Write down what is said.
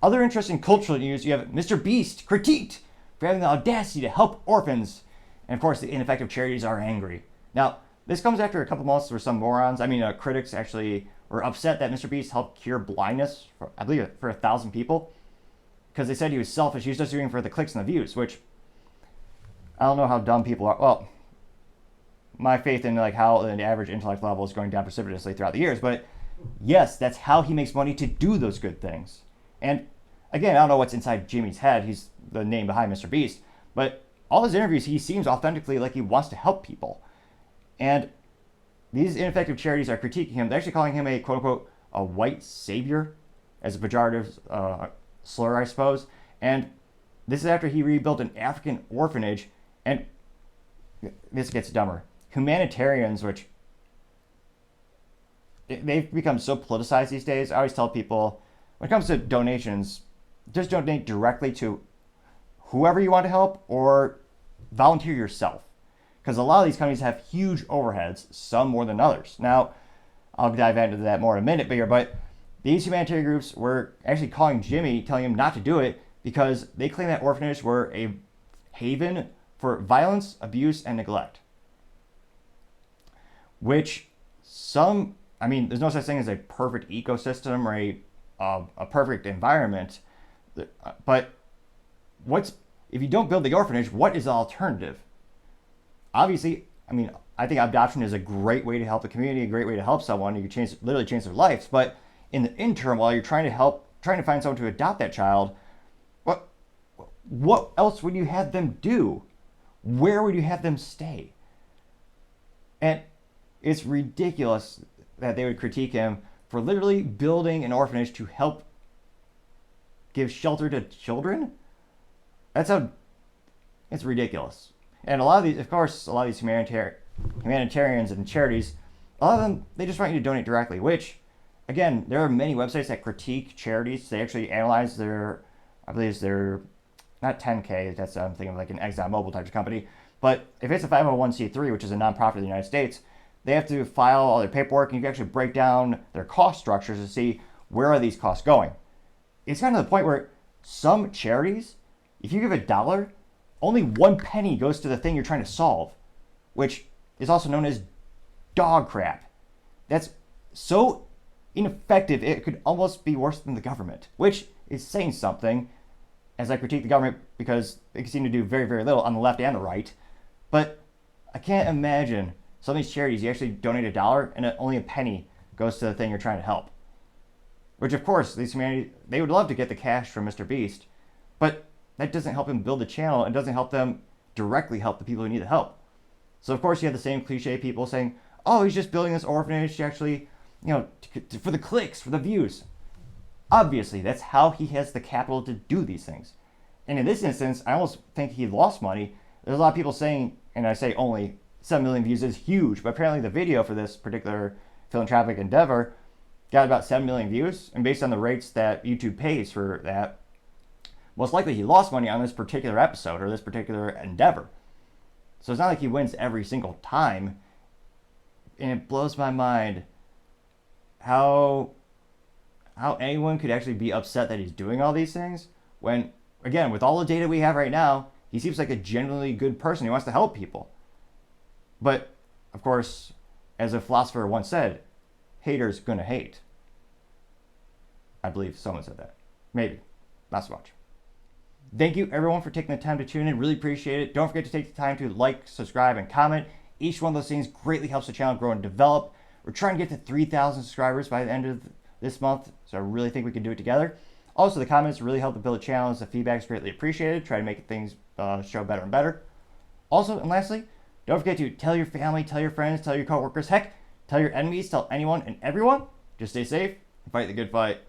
Other interesting cultural news, you have Mr. Beast critiqued for having the audacity to help orphans. And of course, the ineffective charities are angry. Now, this comes after a couple months where some morons, critics actually were upset that Mr. Beast helped cure blindness, I believe, for 1,000 people. Because they said he was selfish. He was just doing it for the clicks and the views, which I don't know how dumb people are. Well, my faith in how the average intellect level is going down precipitously throughout the years. But yes, that's how he makes money to do those good things. And again, I don't know what's inside Jimmy's head. He's the name behind Mr. Beast. But all his interviews, he seems authentically like he wants to help people. And these ineffective charities are critiquing him. They're actually calling him a quote-unquote a white savior, as a pejorative slur, I suppose. And this is after he rebuilt an African orphanage. And this gets dumber. Humanitarians, which they've become so politicized these days. I always tell people, when it comes to donations, just donate directly to whoever you want to help or volunteer yourself. Because a lot of these companies have huge overheads, some more than others. Now, I'll dive into that more in a minute here, but these humanitarian groups were actually calling Jimmy, telling him not to do it because they claim that orphanages were a haven for violence, abuse, and neglect. Which there's no such thing as a perfect ecosystem or a perfect environment. But if you don't build the orphanage, what is the alternative? Obviously, I think adoption is a great way to help the community, a great way to help someone. You can literally change their lives. But in the interim, while you're trying to find someone to adopt that child, what else would you have them do? Where would you have them stay? And it's ridiculous that they would critique him for literally building an orphanage to help give shelter to children. It's ridiculous. And a lot of these humanitarians and charities, a lot of them, they just want you to donate directly, which, again, there are many websites that critique charities. They actually analyze not 10K, that's I'm thinking of like an ExxonMobil type of company, but if it's a 501c3, which is a nonprofit in the United States, they have to file all their paperwork, and you can actually break down their cost structures to see where are these costs going. It's kind of the point where some charities, if you give $1, only 1 penny goes to the thing you're trying to solve, which is also known as dog crap. That's so ineffective, it could almost be worse than the government, which is saying something, as I critique the government because they seem to do very, very little on the left and the right. But I can't imagine some of these charities, you actually donate $1 and only a penny goes to the thing you're trying to help. Which, of course, these humanities, they would love to get the cash from Mr. Beast, but that doesn't help him build the channel and doesn't help them directly help the people who need the help. So, of course, you have the same cliche people saying, oh, he's just building this orphanage to actually, for the clicks, for the views. Obviously, that's how he has the capital to do these things. And in this instance, I almost think he lost money. There's a lot of people saying, and I say only 7 million views is huge, but apparently the video for this particular philanthropic endeavor got about 7 million views. And based on the rates that YouTube pays for that, most likely he lost money on this particular episode or this particular endeavor. So it's not like he wins every single time. And it blows my mind how anyone could actually be upset that he's doing all these things when, again, with all the data we have right now, he seems like a genuinely good person. He wants to help people. But, of course, as a philosopher once said, haters gonna hate. I believe someone said that. Maybe. Not so much. Thank you, everyone, for taking the time to tune in. Really appreciate it. Don't forget to take the time to like, subscribe, and comment. Each one of those things greatly helps the channel grow and develop. We're trying to get to 3,000 subscribers by the end of this month, so I really think we can do it together. Also, the comments really help to build the channel, the feedback is greatly appreciated. Try to make things show better and better. Also, and lastly, don't forget to tell your family, tell your friends, tell your coworkers, heck, tell your enemies, tell anyone and everyone. Just stay safe and fight the good fight.